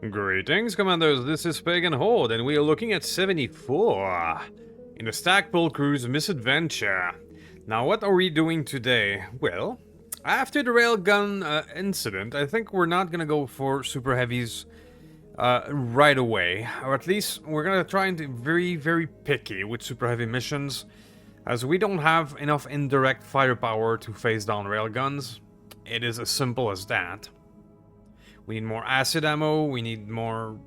Greetings, Commanders. This is Pagan Horde, and we are looking at 74 in the Stackpole Crew's misadventure. Now, what are we doing today? Well, after the railgun incident, I think we're not gonna go for super heavies right away, or at least we're gonna try and be very picky with super heavy missions, as we don't have enough indirect firepower to face down railguns. It is as simple as that. We need more acid ammo, we need more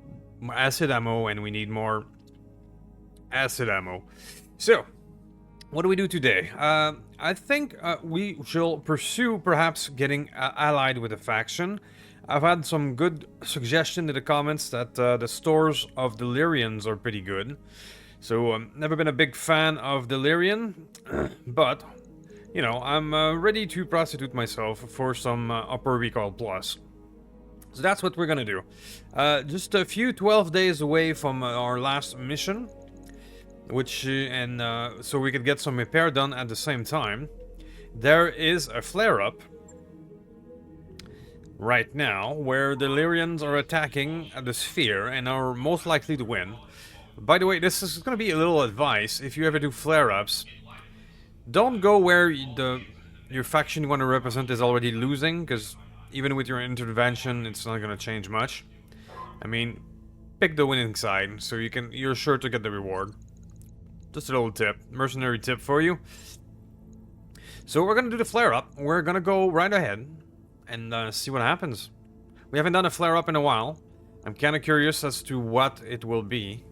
acid ammo, and we need more acid ammo. So, what do we do today? I think we shall pursue perhaps getting allied with a faction. I've had some good suggestion in the comments that the stores of Delirians are pretty good. So, never been a big fan of Delirian, but, you know, I'm ready to prostitute myself for some upper recoil plus. So that's what we're gonna do. Just a few 12 days away from our last mission, which so we could get some repair done at the same time. There is a flare-up right now where the Delirians are attacking the sphere and are most likely to win. By the way, this is gonna be a little advice. If you ever do flare-ups, don't go where your faction you want to represent is already losing, because even with your intervention, it's not gonna change much. I mean, pick the winning side, so you're sure to get the reward. Just a little tip, mercenary tip for you. So we're gonna do the flare-up. We're gonna go right ahead and see what happens. We haven't done a flare-up in a while. I'm kind of curious as to what it will be.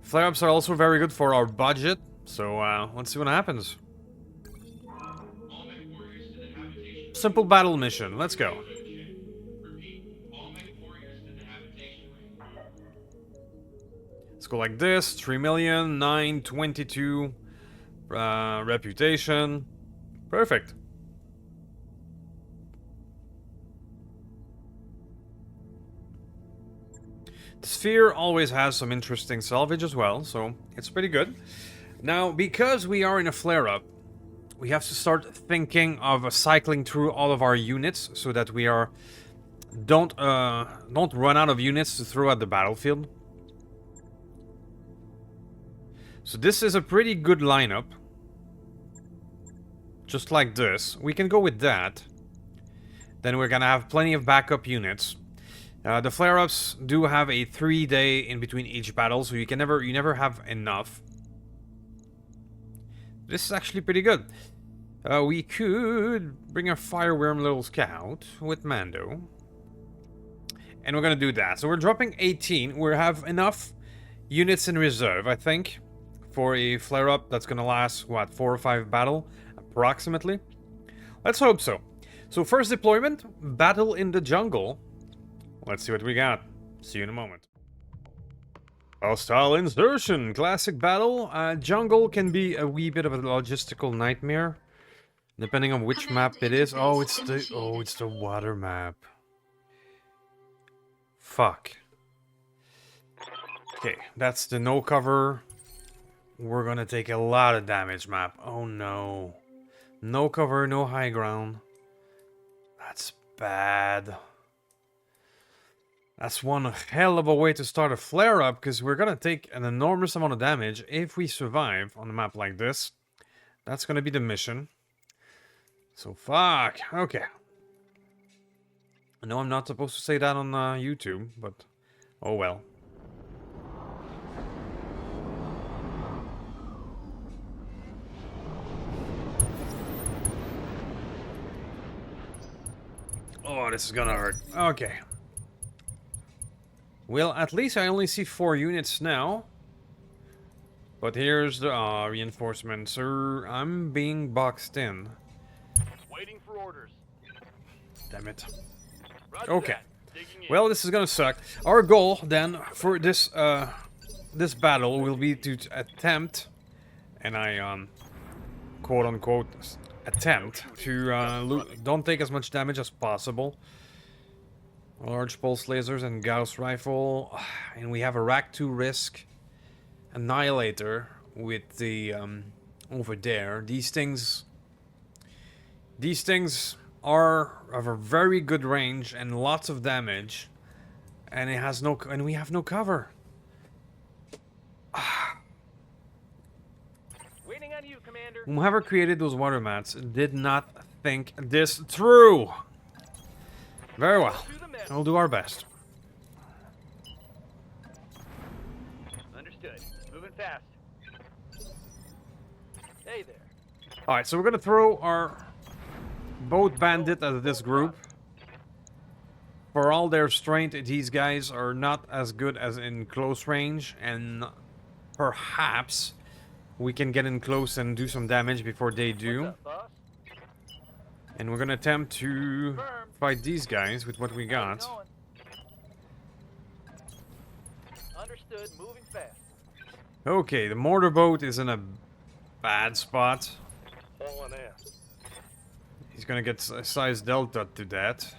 Flare-ups are also very good for our budget. So, let's see what happens. Simple battle mission. Let's go. Let's go like this. 3,922,000 reputation. Perfect. The sphere always has some interesting salvage as well, so it's pretty good. Now, because we are in a flare-up, we have to start thinking of cycling through all of our units so that we don't run out of units to throw at the battlefield. So this is a pretty good lineup. Just like this. We can go with that. Then we're gonna have plenty of backup units. The flare-ups do have a 3-day in between each battle, so you never have enough. This is actually pretty good. We could bring a fireworm little scout with Mando. And we're gonna do that. So we're dropping 18. We have enough units in reserve, I think, for a flare-up that's gonna last, what, 4 or 5 battle, approximately? Let's hope so. So first deployment, battle in the jungle. Let's see what we got. See you in a moment. Hostile insertion, classic battle. Jungle can be a wee bit of a logistical nightmare, depending on which map it is. Oh, it's the water map. Fuck. Okay, that's the no cover. We're gonna take a lot of damage map. Oh no. No cover, no high ground. That's bad. That's one hell of a way to start a flare-up, because we're gonna take an enormous amount of damage if we survive on a map like this. That's gonna be the mission. So fuck. Okay. I know I'm not supposed to say that on YouTube, but oh well. Oh, this is gonna hurt. Okay. Well, at least I only see 4 units now. But here's the reinforcement, sir. I'm being boxed in. Waiting for orders. Damn it. Roger Okay. that. Well, this is gonna suck. Our goal then for this this battle will be to attempt, and I quote unquote attempt to don't take as much damage as possible. Large pulse lasers and Gauss rifle, and we have a rack 2 risk annihilator with the over there. These things These things are of a very good range and lots of damage, and we have no cover. Waiting on you, Commander. Whoever created those water mats did not think this through. Very well. To the middle. We'll do our best. Understood. Moving fast. Hey there. Alright, so we're gonna throw our boat bandit at this group. For all their strength, these guys are not as good as in close range, and perhaps we can get in close and do some damage before they do. What's up, boss? And we're gonna attempt to Confirmed. fight these guys with what we How we got. going? Understood. Moving fast. Okay, the mortar boat is in a bad spot. All in air. He's gonna get a size delta to that.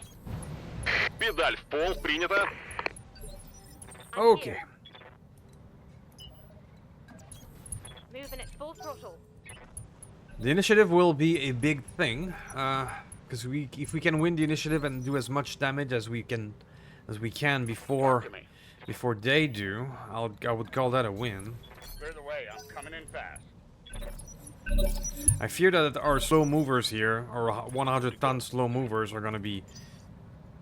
Педаль в пол. Принято. Okay. Moving at full throttle. The initiative will be a big thing, because if we can win the initiative and do as much damage as we can before they do, I would call that a win. Clear the way. I'm coming in fast. I fear that our slow movers here, or 100-ton slow movers, are gonna be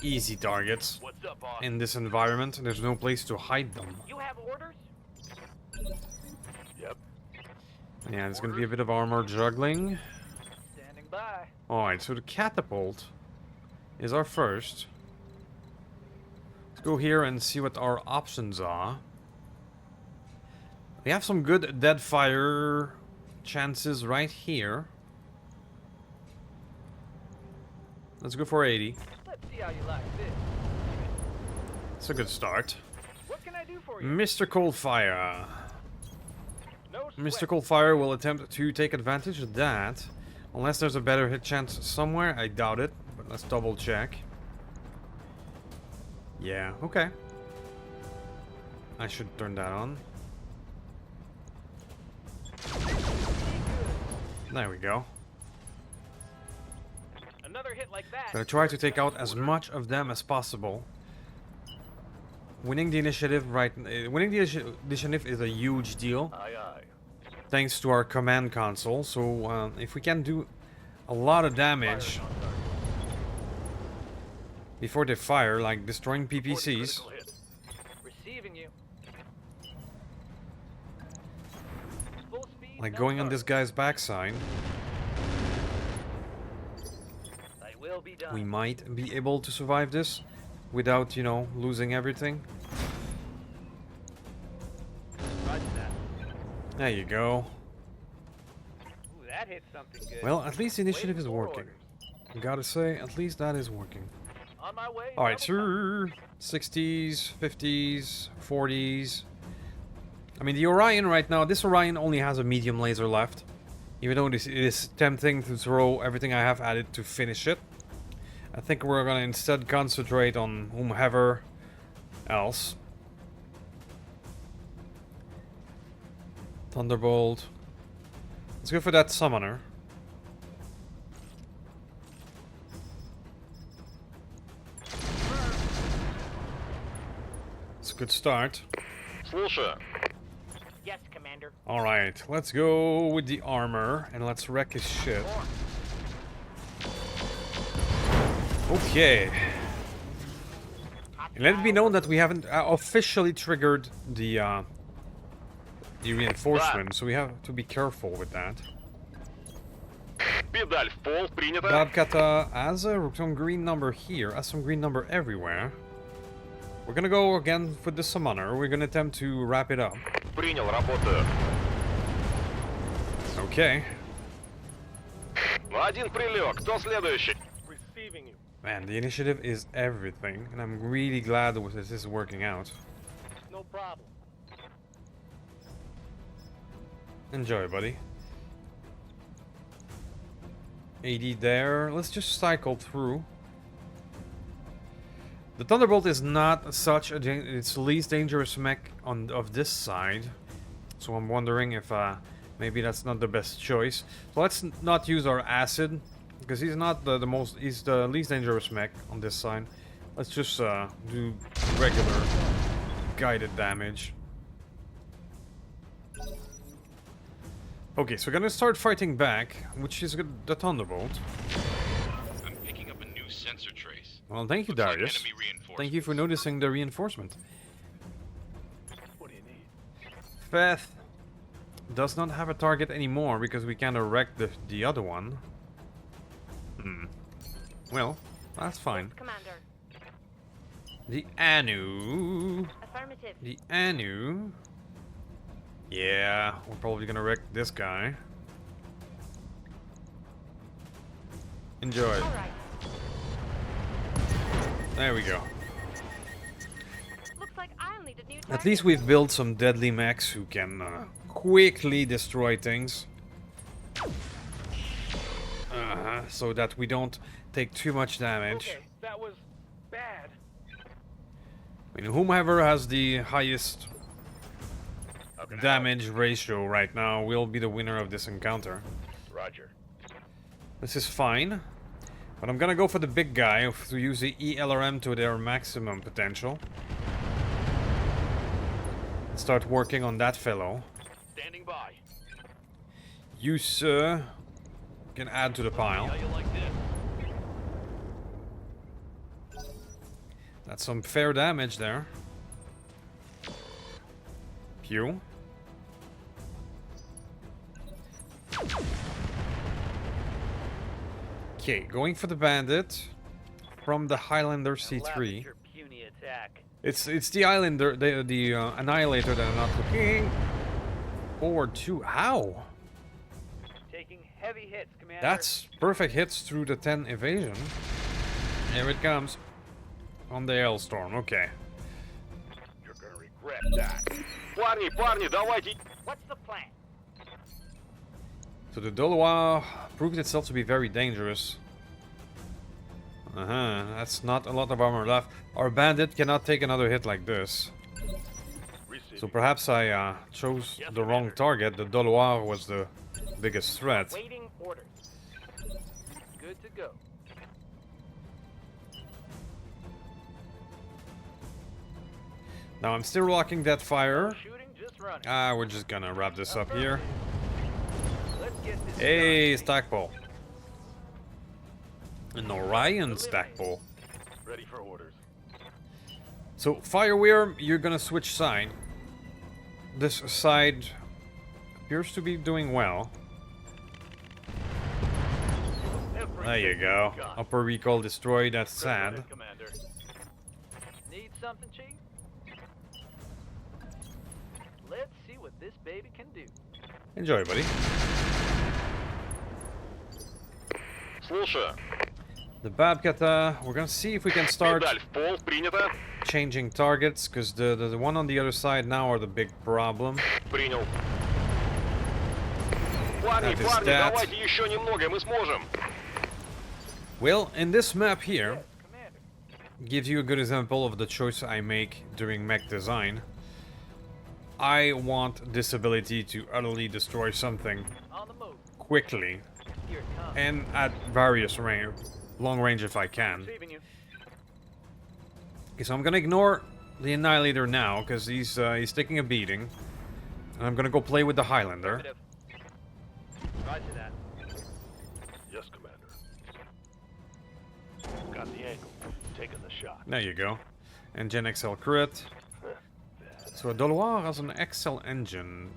easy targets What's up, boss? in this environment. There's no place to hide them. You have orders? Yep. Yeah, there's gonna be a bit of armor juggling. Standing by. Alright, so the catapult is our first. Let's go here and see what our options are. We have some good dead fire chances right here. Let's go for 80. Let's see how you like this. It's a good start. What can I do for you? Mr. Coldfire. No Mr. sweat. Coldfire will attempt to take advantage of that. Unless there's a better hit chance somewhere. I doubt it. But let's double check. Yeah, okay. I should turn that on. There we go. Another hit like that. Gonna try to take out as much of them as possible. Winning the initiative winning the initiative is a huge deal. Aye, aye. Thanks to our command console. So if we can do a lot of damage Firing on target. before they fire, like destroying PPCs, Critical hit. Receiving you. Full speed. like no going on target. this guy's backside, I will be done. we might be able to survive this without, you know, losing everything. Roger that. There you go. Ooh, that hit something good. Well, at least the initiative is Waiting for working. orders. Gotta say, at least that is working. On my way. Alright, double time. sir. 60s, 50s, 40s. I mean, the Orion right now, this Orion only has a medium laser left. Even though it is tempting to throw everything I have at it to finish it. I think we're gonna instead concentrate on whomever else. Thunderbolt. Let's go for that summoner. It's a good start. Слушаю. Yes, Commander. Alright, let's go with the armor and let's wreck his ship. Okay. And let it be known that we haven't officially triggered the reinforcement, so we have to be careful with that. Педаль в пол. Принято. Babkata has some green number here, has some green number everywhere. We're gonna go again for the summoner. We're gonna attempt to wrap it up. Принял. Работаю. Okay. Один прилег. Кто следующий? Receiving you. Man, the initiative is everything, and I'm really glad that this is working out. No problem. Enjoy, buddy. 80 there. Let's just cycle through. The Thunderbolt is not such a... It's the least dangerous mech of this side. So I'm wondering if maybe that's not the best choice. So let's not use our acid. because he's not the most, he's the least dangerous mech on this side. Let's just do regular guided damage. Okay, so we're gonna start fighting back, which is the Thunderbolt. I'm picking up a new sensor trace. Well, thank you, Looks like Darius. enemy reinforcements. Thank you for noticing the reinforcement. What do you need? Feth does not have a target anymore because we kind of wrecked the other one. Well, that's fine. Yes, Commander. The Anu. Affirmative. The Anu. Yeah, we're probably gonna wreck this guy. Enjoy. All right. There we go. Looks like I'll need a new At target. least we've built some deadly mechs who can quickly destroy things. So that we don't take too much damage. Okay, that was bad. I mean, whomever has the highest How can I damage ratio right now will be the winner of this encounter. help? Roger. This is fine. But I'm gonna go for the big guy to use the ELRM to their maximum potential. Start working on that fellow. Standing by. You, sir, can add to the pile. How you like this? That's some fair damage there. Pew. Okay, going for the bandit from the Highlander C3. Your puny attack. It's the Islander, the Annihilator that I'm not looking forward to. Ow! Taking heavy hits, Commander. That's perfect hits through the 10 evasion. Here it comes. On the Hailstorm, okay. You're gonna regret that. Парни, давайте. What's the plan? So the Dolois proved itself to be very dangerous. That's not a lot of armor left. Our bandit cannot take another hit like this. So perhaps I chose the wrong target. The Dolois was the biggest threat. Waiting orders. Good to go. Now I'm still rocking that fire. Shooting, just running. We're just gonna wrap this up here. Let's get this Hey, done. Stackpole. An Orion Stackpole. Ready for orders. So, Fireware, you're gonna switch side. This side appears to be doing well. There you go. Upper recall destroyed, that's sad. Commander. Need something, Chief? Let's see what this baby can do. Enjoy, buddy. Слушаю. The Babkata, we're gonna see if we can start Медаль в пол, принято. changing targets, because the one on the other side now are the big problem. Принял. Парни, That is парни, that. давайте еще немного, мы сможем. Well, in this map here, Yes, Commander. gives you a good example of the choice I make during mech design. I want this ability to utterly destroy something On the move. quickly Here it comes. and at various range, long range if I can. Receiving you. Okay, so I'm gonna ignore the Annihilator now because he's taking a beating, and I'm gonna go play with the Highlander. Affirmative. Roger that. Yes, Commander. Got the angle. Taking the shot. There you go. Engine XL crit. So a Dolois has an XL engine.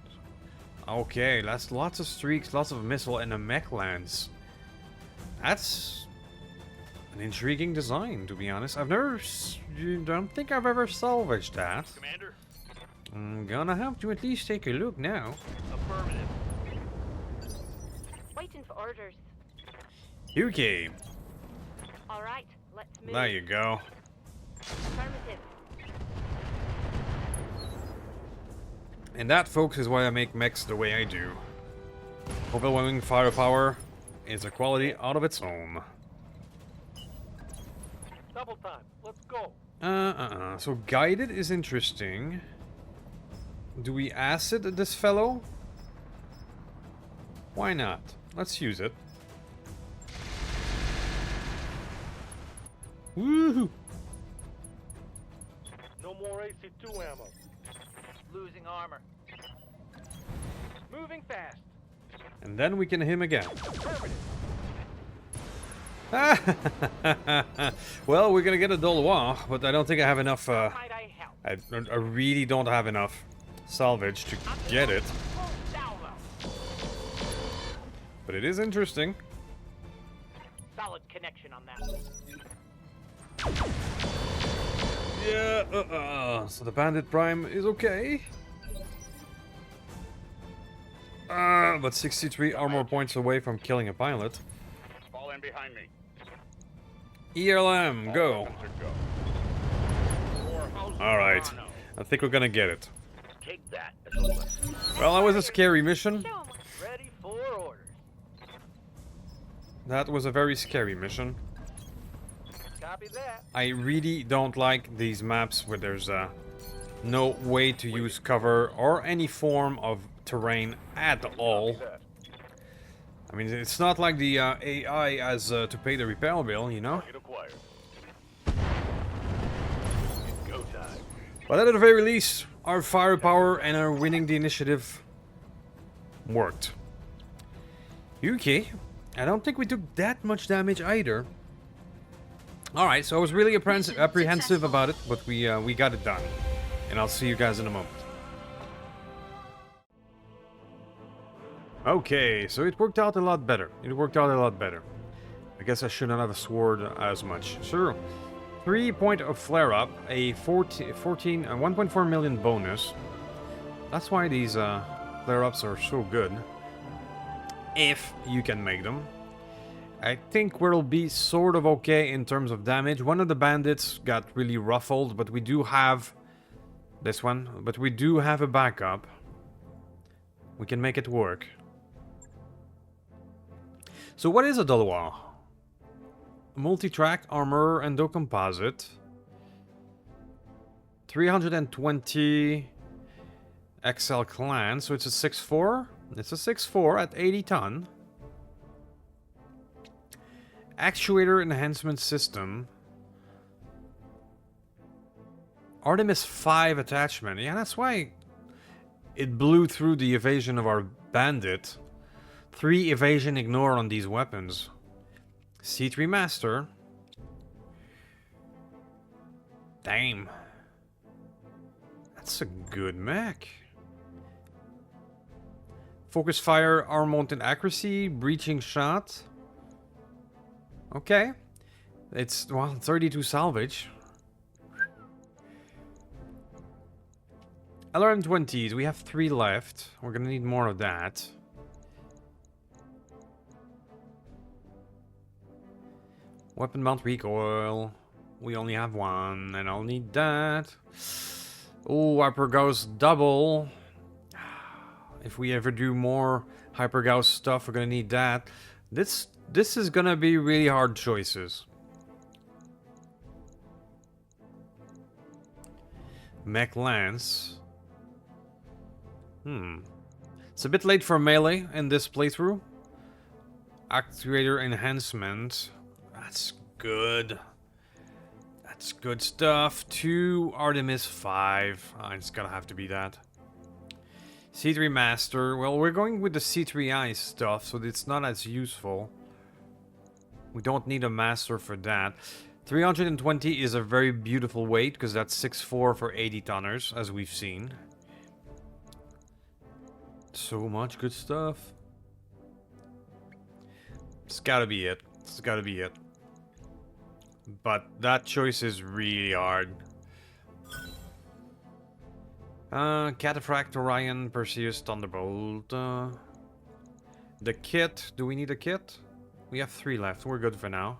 Okay, that's lots of streaks, lots of missile, and a mech lance. That's an intriguing design, to be honest. Don't think I've ever salvaged that. Commander. I'm gonna have to at least take a look now. Affirmative. Waiting for orders. Okay, All right, let's move. there you go. Affirmative. And that, folks, is why I make mechs the way I do. Overwhelming firepower is a quality out of its own. Double time. Let's go. So guided is interesting. Do we acid this fellow? Why not? Let's use it. Woohoo! No more AC-2 ammo. Losing armor. Moving fast. And then we can hit him again. Well, we're gonna get a Dolois, but I don't think I have enough. Might I help? I really don't have enough salvage to get it. But it is interesting. Solid connection on that. Yeah, so the Bandit Prime is okay. But 63 armor points away from killing a pilot. Fall in behind me. ELM, go. Alright, I think we're gonna get it. Take that as a lesson. Well, that was a scary mission. Show 'em. Ready for orders. That was a very scary mission. Copy that. I really don't like these maps where there's no way to use cover or any form of terrain at all. That. I mean, it's not like the AI has to pay the repair bill, you know? Target acquired. Go time. But at the very least, our firepower and our winning the initiative worked. Okay, I don't think we took that much damage either. Alright, so I was really apprehensive about it, but we got it done. And I'll see you guys in a moment. Okay, so it worked out a lot better. I guess I shouldn't have a sword as much. Sure. 3 point of flare-up, a 1.4 million bonus. That's why these flare-ups are so good. If you can make them. I think we'll be sort of okay in terms of damage. One of the bandits got really ruffled, but we do have this one. But we do have a backup. We can make it work. So what is a Dolois? Multi-track, armor, endo-composite. 320 XL clan, so it's a 6.4. It's a 6.4 at 80 ton. Actuator enhancement system. Artemis 5 attachment. Yeah, that's why it blew through the evasion of our bandit. 3 evasion ignore on these weapons. C3 master. Damn. That's a good mech. Focus fire, arm mounted accuracy, breaching shot. Okay. It's, well, 32 salvage. LRM-20s, we have 3 left. We're gonna need more of that. Weapon mount recoil. We only have 1, and I'll need that. Oh, Hyper Gauss double. If we ever do more Hyper Gauss stuff, we're gonna need that. This is gonna be really hard choices. Mech Lance. It's a bit late for melee in this playthrough. Actuator enhancement. That's good. That's good stuff. 2 Artemis 5. It's gonna have to be that. C3 Master. Well, we're going with the C3I stuff, so it's not as useful. We don't need a Master for that. 320 is a very beautiful weight, because that's 6.4 for 80 tonners, as we've seen. So much good stuff. It's gotta be it. It's gotta be it. But that choice is really hard. Cataphract, Orion, Perseus, Thunderbolt. The kit. Do we need a kit? We have 3 left. We're good for now.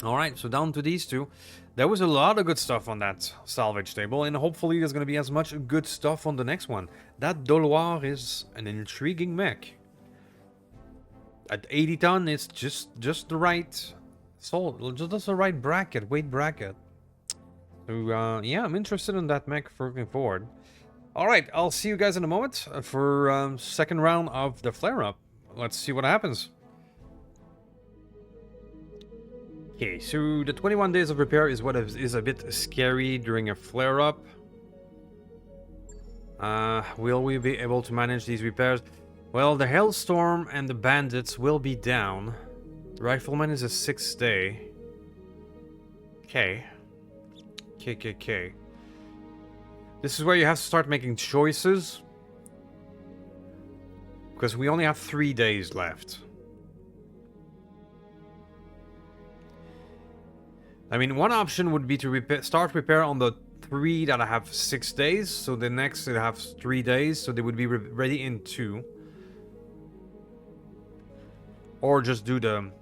Alright, so down to these 2. There was a lot of good stuff on that salvage table, and hopefully there's going to be as much good stuff on the next one. That Dolois is an intriguing mech. At 80 ton, it's just the right just the right bracket, weight bracket. So, yeah, I'm interested in that mech looking forward. Alright, I'll see you guys in a moment for second round of the flare-up. Let's see what happens. Okay, so the 21 days of repair is what is a bit scary during a flare-up. Will we be able to manage these repairs? Well, the Hailstorm and the Bandits will be down. The Rifleman is a 6th day. Okay. Okay. This is where you have to start making choices. Because we only have 3 days left. I mean, one option would be to start repair on the 3 that I have 6 days. So the next it have 3 days. So they would be ready in 2. Or just do the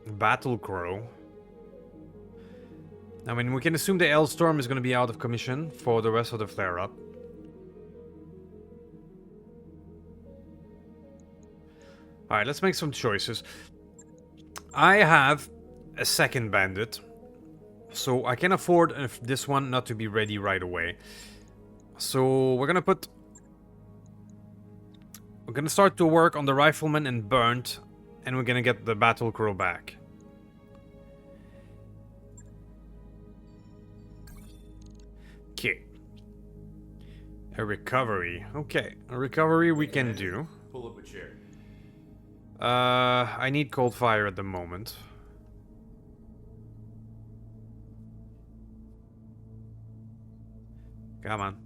Battle Crow. I mean, we can assume the Hailstorm is going to be out of commission for the rest of the flare-up. Alright, let's make some choices. I have a 2nd Bandit. So I can afford this one not to be ready right away. So we're gonna start to work on the Rifleman and Burnt, and we're gonna get the Battle Crow back. Okay. A recovery. Okay, a recovery we can do. Pull up a chair. I need cold fire at the moment. Come on.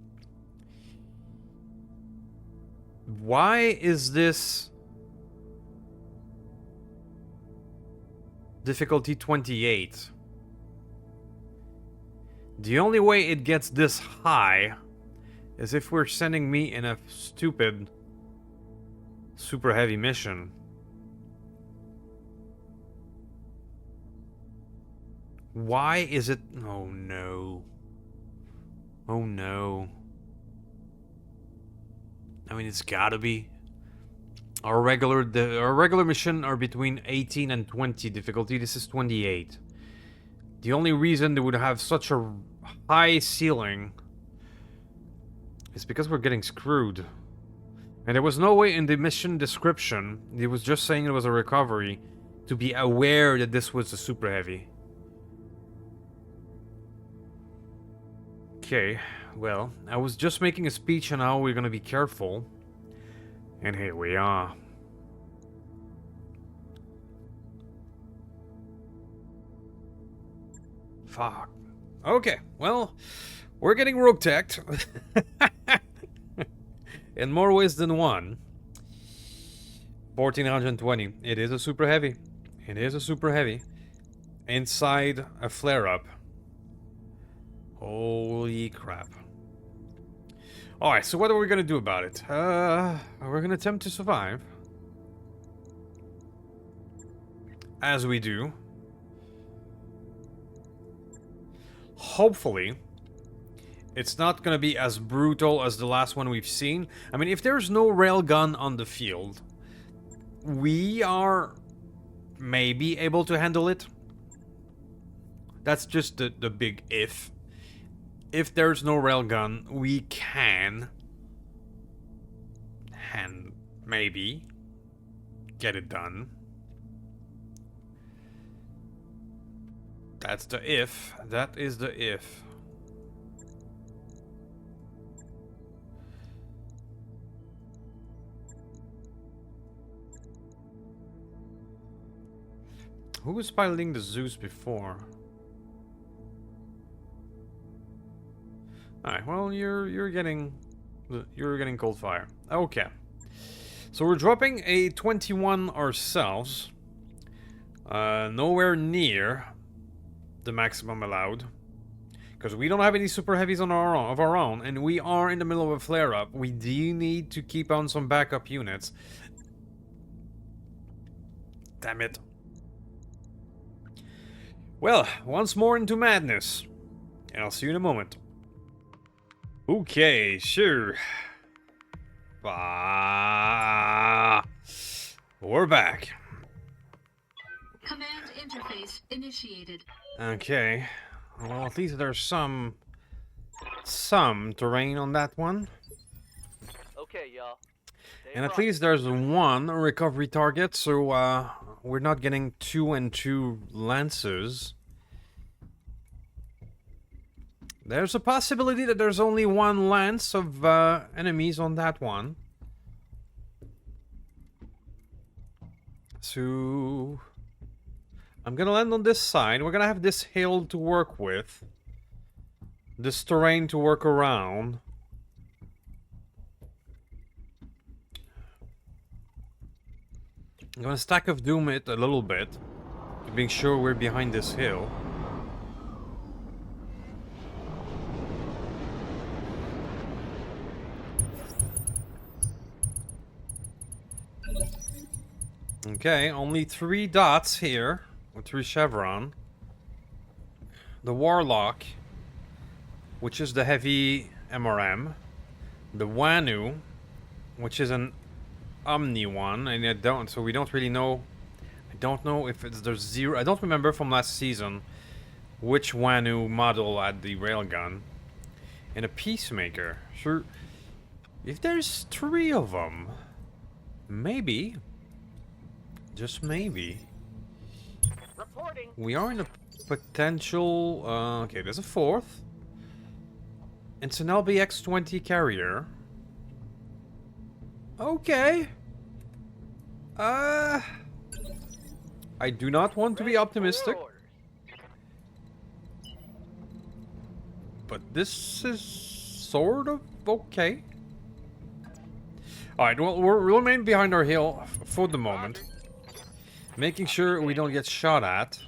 Why is this difficulty 28? The only way it gets this high is if we're sending me in a stupid super heavy mission. Why is it... Oh no. Oh no. I mean, it's gotta be. Our regular mission are between 18 and 20 difficulty. This is 28. The only reason they would have such a high ceiling is because we're getting screwed. And there was no way in the mission description, it was just saying it was a recovery, to be aware that this was a super heavy. Okay, well, I was just making a speech on how we're gonna be careful. And here we are. Fuck. Okay, well, we're getting Roguetech. In more ways than one. 1420. It is a super heavy. It is a super heavy. Inside a flare-up. Holy crap. Alright, so what are we gonna do about it? We're gonna attempt to survive. As we do. Hopefully, it's not gonna be as brutal as the last one we've seen. I mean, if there's no railgun on the field, we are maybe able to handle it. That's just the big if. If there's no railgun, we can and maybe get it done. That's the if. That is the if. Who was piloting the Zeus before? Alright, well, you're getting cold fire. Okay. So we're dropping a 21 ourselves. Nowhere near the maximum allowed. Because we don't have any super heavies on our own, and we are in the middle of a flare-up. We do need to keep on some backup units. Damn it. Well, once more into madness. And I'll see you in a moment. Okay, sure. We're back. Command interface initiated. Okay. Well, at least there's some terrain on that one. Okay, y'all. And at least there's one recovery target, so we're not getting 2 and 2 lances. There's a possibility that there's only one lance of enemies on that one. So I'm gonna land on this side. We're gonna have this hill to work with. This terrain to work around. I'm gonna stack of doom it a little bit. To make sure we're behind this hill. Okay, only 3 dots here, with 3 chevron. The Warlock, which is the heavy MRM. The Wanu, which is an Omni one, and so we don't really know. I don't know if it's the 0. I don't remember from last season which Wanu model had the railgun. And a Peacemaker. Sure, if there's 3 of them, maybe. Just maybe. Reporting. We are in a potential... okay, there's a 4th. It's an LBX-20 carrier. Okay. I do not want to be optimistic. But this is sort of okay. Alright, well, we'll remain behind our hill for the moment. Making sure we don't get shot at.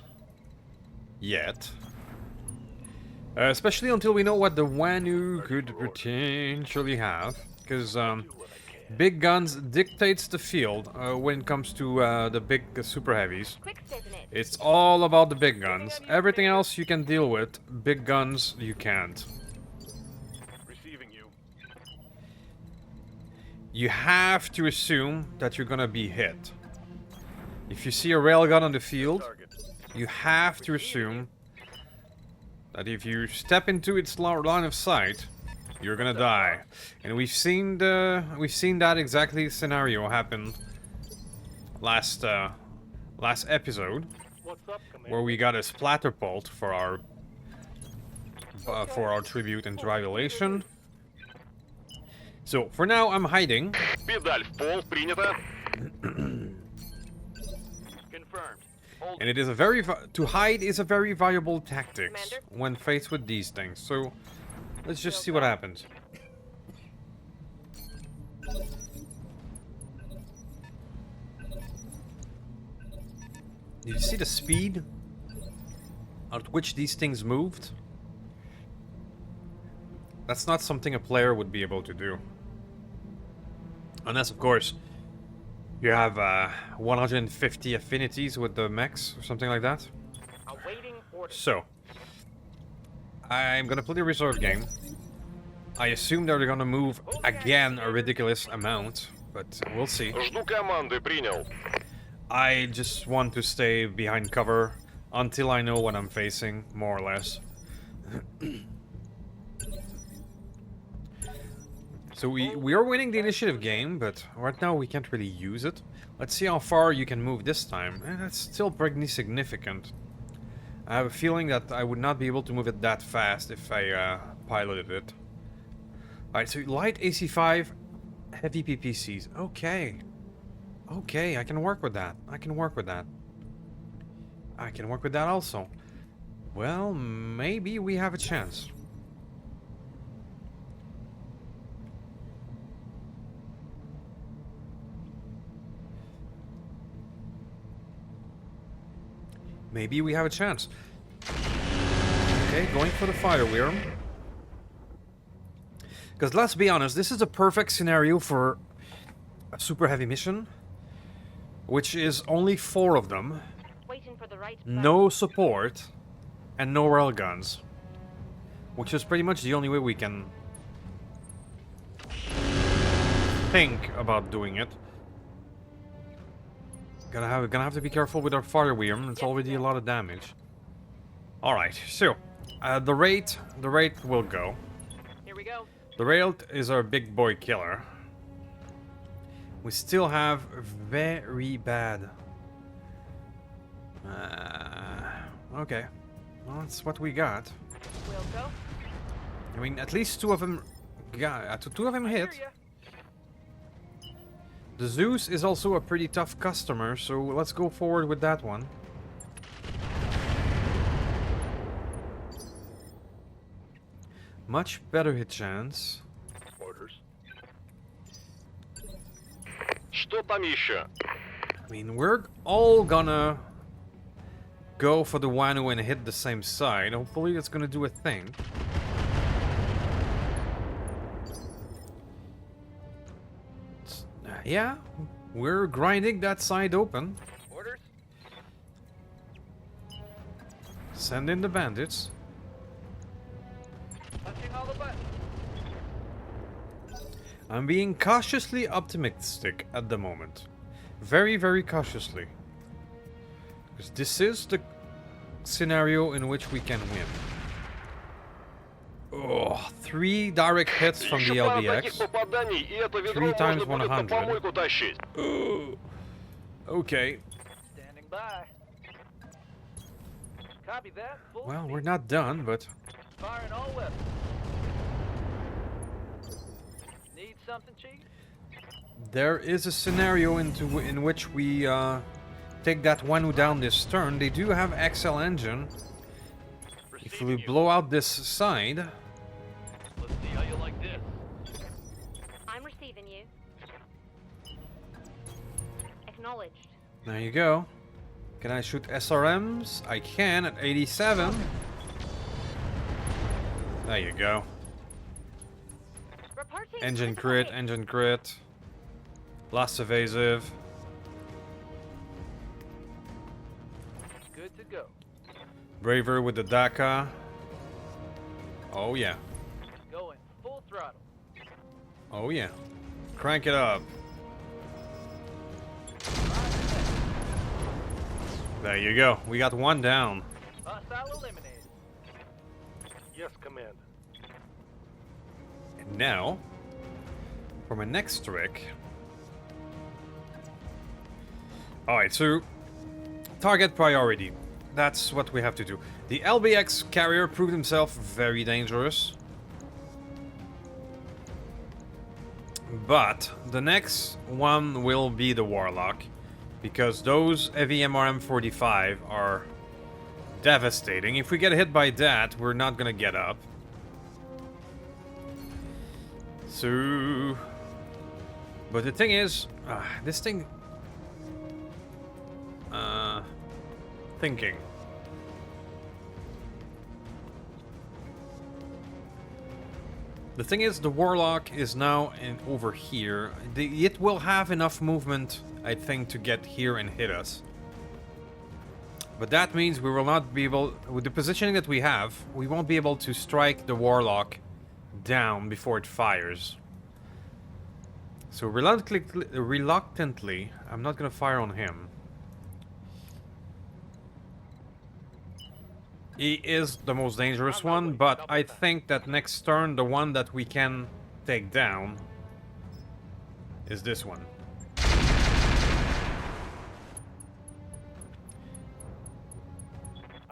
Yet. Especially until we know what the Wanu could potentially have. Because big guns dictates the field when it comes to the big super heavies. Quick, isn't it? It's all about the big guns. Everything else you can deal with. Big guns you can't. Receiving you. You have to assume that you're gonna be hit. If you see a railgun on the field, Target. you have to assume that if you step into its line of sight, you're gonna die. And we've seen that exactly scenario happen last episode, What's up, Commander? where we got a splatterpult for our tribute and tribulation. So for now, I'm hiding. Педаль в пол, принято. Confirmed. Hold. And it is a very to hide is a very valuable tactic Commander? when faced with these things. So let's just see what happens. Did you see the speed at which these things moved? That's not something a player would be able to do. Unless, of course, you have 150 affinities with the mechs or something like that. Awaiting orders. So, I'm gonna play the reserve game. I assume they're gonna move again a ridiculous amount, but we'll see. Жду команды, принял. I just want to stay behind cover until I know what I'm facing, more or less. So we are winning the initiative game, but right now we can't really use it. Let's see how far you can move this time. And that's still pretty significant. I have a feeling that I would not be able to move it that fast if I piloted it. Alright, so light AC5, heavy PPCs. Okay. Okay, I can work with that. I can work with that. I can work with that also. Well, maybe we have a chance. Maybe we have a chance. Okay, going for the fire worm. Because let's be honest, this is a perfect scenario for a super heavy mission, which is only 4 of them, Waiting for the right no support, and no railguns. Which is pretty much the only way we can think about doing it. Gonna have to be careful with our fire worm. It's already a lot of damage. All right, so the rate will go. Here we go. The rail is our big boy killer. We still have very bad. Okay, well that's what we got. Will go. I mean, at least two of them... Yeah, two of them I hear hit. ya. The Zeus is also a pretty tough customer, so let's go forward with that one. Much better hit chance. Orders. Что там еще? I mean, we're all gonna go for the Wanu and hit the same side. Hopefully that's gonna do a thing. Yeah, we're grinding that side open. Orders. Send in the bandits. Punching all the buttons. I'm being cautiously optimistic at the moment. Very, very cautiously. Because this is the scenario in which we can win. Oh, 3 direct hits from the Еще пара таких LBX. попаданий, и это ведро 3 times можно будет на 100. помойку тащить. Okay, Standing by. Copy that. Full well, speed. we're not done, but Firing all weapons. Need something, Chief? there is a scenario in which we take that Wanu down this turn. They do have XL engine. If we blow out this side, Let's see how you like this. I'm receiving you. Acknowledged. there you go. Can I shoot SRMs? I can at 87. There you go. Reporting. Engine visible crit, hit. engine crit. Blast evasive. Good to go. Braver with the DACA. Oh yeah. Going full throttle. Oh yeah. Crank it up. There you go. We got one down. Hostile eliminated. Yes, command. And now, for my next trick. Alright, so target priority. That's what we have to do. The LBX carrier proved himself very dangerous. But the next one will be the Warlock. Because those heavy MRM-45 are devastating. If we get hit by that, we're not gonna get up. So... But the thing is, this thing... Thinking. The thing is, the Warlock is now over here. It will have enough movement, I think, to get here and hit us. But that means we will not be able... With the positioning that we have, we won't be able to strike the Warlock down before it fires. So reluctantly, I'm not gonna fire on him. He is the most dangerous one, but I think that next turn, the one that we can take down is this one.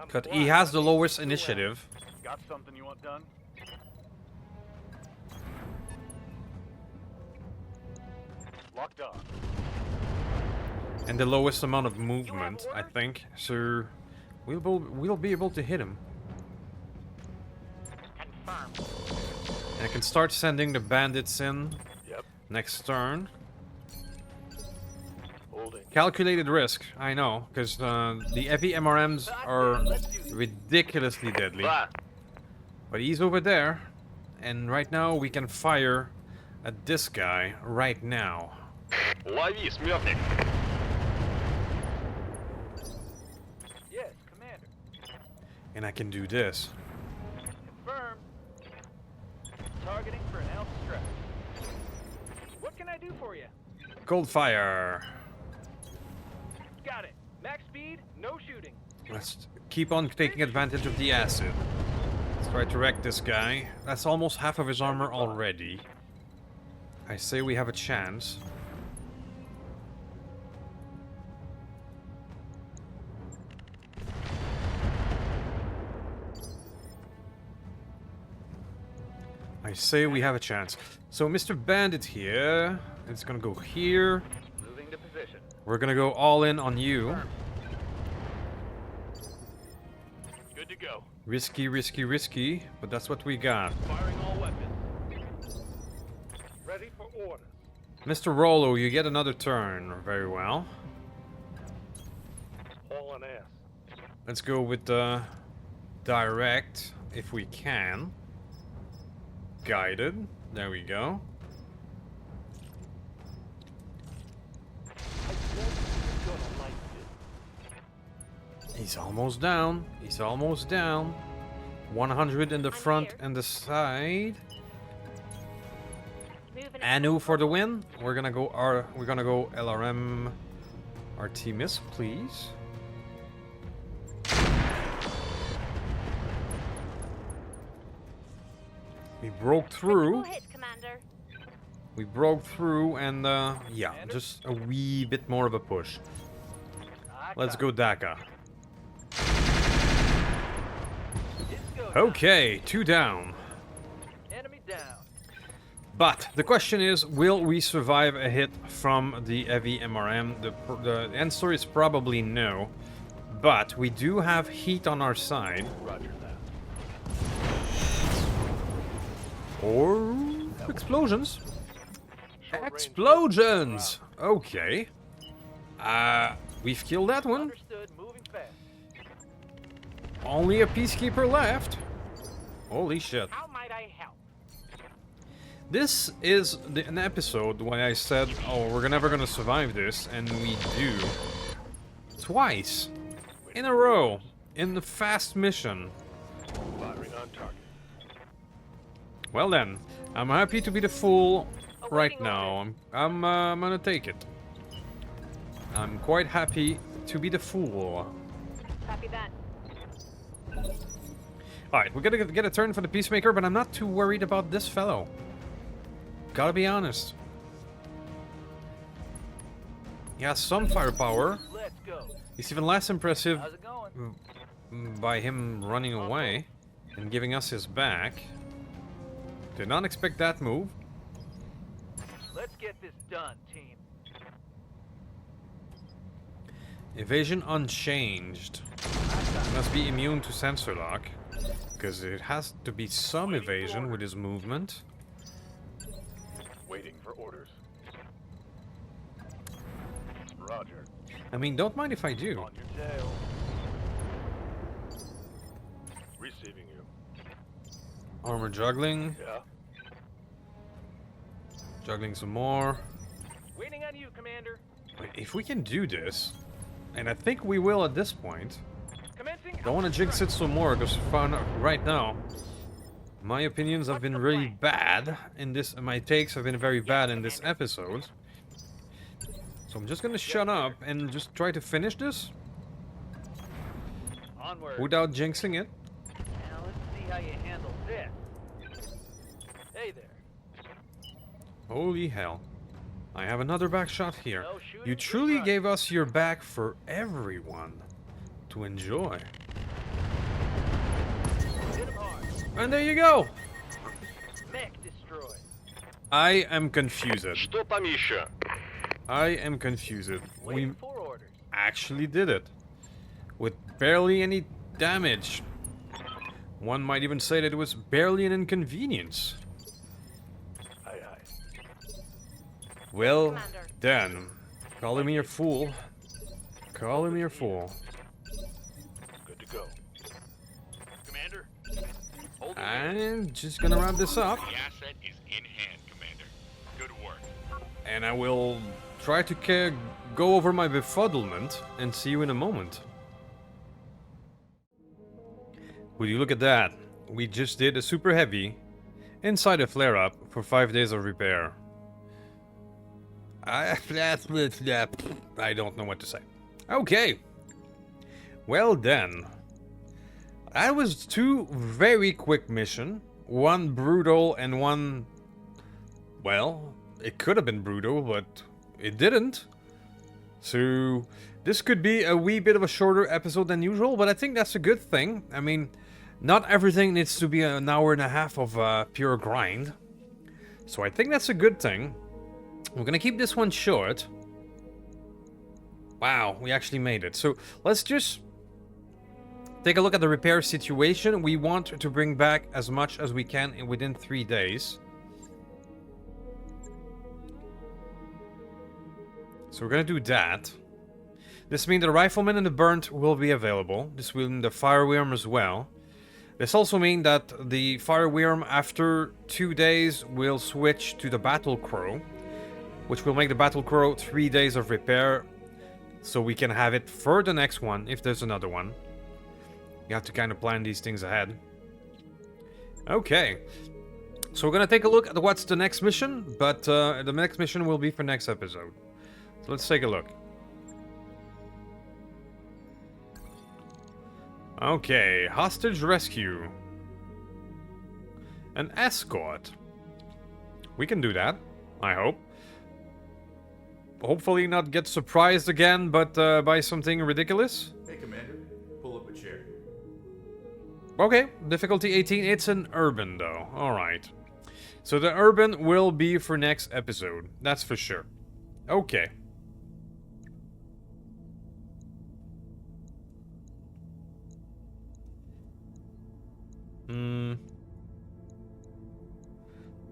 Because he has the lowest initiative. Got something you want done? Locked on. And the lowest amount of movement, I think. So we'll be able to hit him. Confirmed. And I can start sending the bandits in Yep. next turn. Holding. Calculated risk, I know, because the heavy MRMs are ridiculously deadly. Да. But he's over there, and right now we can fire at this guy right now. Лови, смертник. Yes, Commander. And I can do this. Confirmed. Targeting for an alpha strike. What can I do for you? Cold fire. Got it. Max speed, no shooting. Let's keep on taking advantage of the acid. Let's try to wreck this guy. That's almost half of his armor already. I say we have a chance. I say we have a chance. So Mr. Bandit here, it's gonna go here. Moving to position. We're gonna go all in on you. Good to go. Risky, risky, risky, but that's what we got. Firing all weapons. Ready for orders. Mr. Rollo, you get another turn. Very well. Hauling ass. Let's go with the direct, if we can. Guided. There we go. He's almost down. He's almost down. 100 in the front here. and the side. Moving Anu for the win. We're gonna go LRM Artemis, please. We broke through. Hit, Commander. We broke through and yeah, just a wee bit more of a push. Let's go Daka. Okay, 2 down. Enemy down. But the question is, will we survive a hit from the heavy MRM? The answer is probably no. But we do have heat on our side. Roger that. Or explosions. Short-range Explosions! Okay. We've killed that one. Understood. Moving fast. Only a peacekeeper left. Holy shit. How might I help? This is an episode where I said, oh, we're never gonna survive this, and we do. Twice. In a row. In the fast mission. Firing on target. Well then, I'm happy to be the fool right now. I'm gonna take it. I'm quite happy to be the fool. Copy that. Alright, we're gonna get a turn for the Peacemaker, but I'm not too worried about this fellow. Gotta be honest. He has some firepower. Let's go. It's even less impressive How's it going? by him running away and giving us his back. Did not expect that move. Let's get this done, team. Evasion unchanged. Must be immune to sensor lock. Because it has to be some evasion with his movement. Waiting for orders. Roger. I mean, don't mind if I do. On your tail. Receiving you. Armor juggling. Yeah. Juggling some more. Waiting on you, Commander. Wait, if we can do this, and I think we will at this point. Commencing. Don't want to jinx it some more, because right now, my opinions have been really bad in this. My takes have been very bad in this episode. So I'm just gonna shut up and just try to finish this Onward. without jinxing it. Now let's see how you handle this. Hey there. Holy hell. I have another back shot here. No shooting, You just truly running. gave us your back for everyone to enjoy. Hit him hard. And there you go. Mech destroyed. I am confused. Что там еще? I am confused. We Waiting for orders. actually did it. With barely any damage. One might even say that it was barely an inconvenience. Aye, aye. Well, Commander. then. Calling me a fool. Calling me a fool. Good to go. Commander, I'm just gonna wrap this up. the asset is in hand, Commander. Good work. And I will try to go over my befuddlement and see you in a moment. Would you look at that? We just did a super heavy inside a flare-up for 5 days of repair. I don't know what to say. Okay. Well then. That was 2 very quick missions. One brutal and one... Well, it could have been brutal, but it didn't. So, this could be a wee bit of a shorter episode than usual, but I think that's a good thing. I mean, not everything needs to be an hour and a half of pure grind. So I think that's a good thing. We're gonna keep this one short. Wow, we actually made it. So let's just take a look at the repair situation. We want to bring back as much as we can within 3 days. So we're gonna do that. This means the rifleman and the burnt will be available. This will mean the fireworm as well. This also means that the fireworm after 2 days will switch to the battle crow, which will make the battle crow 3 days of repair, so we can have it for the next one if there's another one. You have to kind of plan these things ahead. Okay, so we're gonna take a look at what's the next mission, but the next mission will be for next episode. So let's take a look. Okay, hostage rescue. An escort. We can do that, I hope. Hopefully not get surprised again, but by something ridiculous. Hey, Commander. Pull up a chair. Okay, difficulty 18. It's an urban, though. Alright. So the urban will be for next episode. That's for sure. Okay.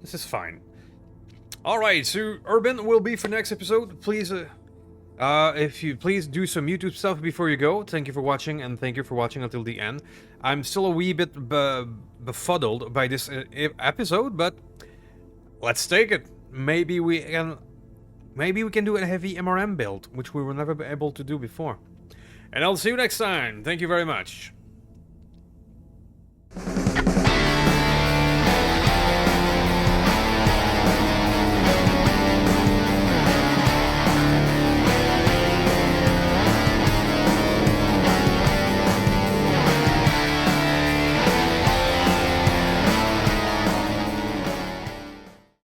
This is fine. Alright, so urban will be for next episode. Please, if you please do some YouTube stuff before you go. Thank you for watching, and thank you for watching until the end. I'm still a wee bit befuddled by this episode, but let's take it. Maybe we can do a heavy MRM build, which we were never able to do before. And I'll see you next time. Thank you very much.